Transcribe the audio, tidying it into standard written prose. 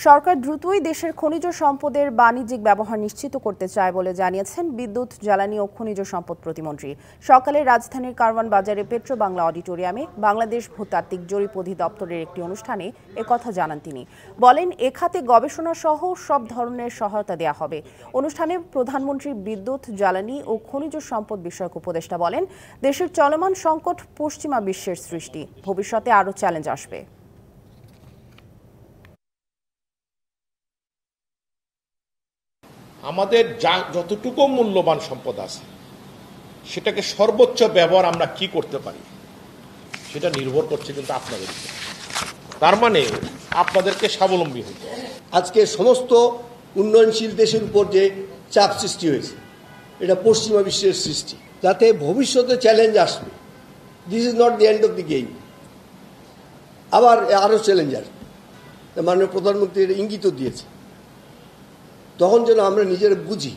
সরকার দ্রুতই দেশের খনিজ সম্পদের বাণিজ্যিক ব্যবহার নিশ্চিত করতে চায় বলে জানিয়েছেন বিদ্যুৎ, জ্বালানি ও খনিজ সম্পদ প্রতিমন্ত্রী। সকালে রাজধানীর কারওয়ান বাজারে পেট্রো বাংলা অডিটোরিয়ামে বাংলাদেশ ভূতাত্ত্বিক জরিপ অধিদপ্তরের একটি অনুষ্ঠানে একথা জানান তিনি। বলেন, এ খাতে গবেষণা সহ সব ধরনের সহায়তা দেওয়া হবে। অনুষ্ঠানে প্রধানমন্ত্রী বিদ্যুৎ, জ্বালানি ও খনিজ সম্পদ বিষয়ক উপদেষ্টা বলেন, দেশের চলমান সংকট পশ্চিমা বিশ্বের সৃষ্টি, ভবিষ্যতে আরও চ্যালেঞ্জ আসবে। আমাদের যতটুকু মূল্যবান সম্পদ আছে সেটাকে সর্বোচ্চ ব্যবহার আমরা কি করতে পারি সেটা নির্ভর করছে কিন্তু আপনাদের উপর। তার মানে আপনাদেরকে স্বাবলম্বী হতে হবে। আজকে সমস্ত উন্নয়নশীল দেশের উপর যে চাপ সৃষ্টি হয়েছে এটা পশ্চিমা বিশ্বের সৃষ্টি, যাতে ভবিষ্যতে চ্যালেঞ্জ আসবে। This is not the end of the game. আবার আরও চ্যালেঞ্জ আসবে, মাননীয় প্রধানমন্ত্রী ইঙ্গিত দিয়েছে। তখন যেন আমরা নিজেরা বুঝি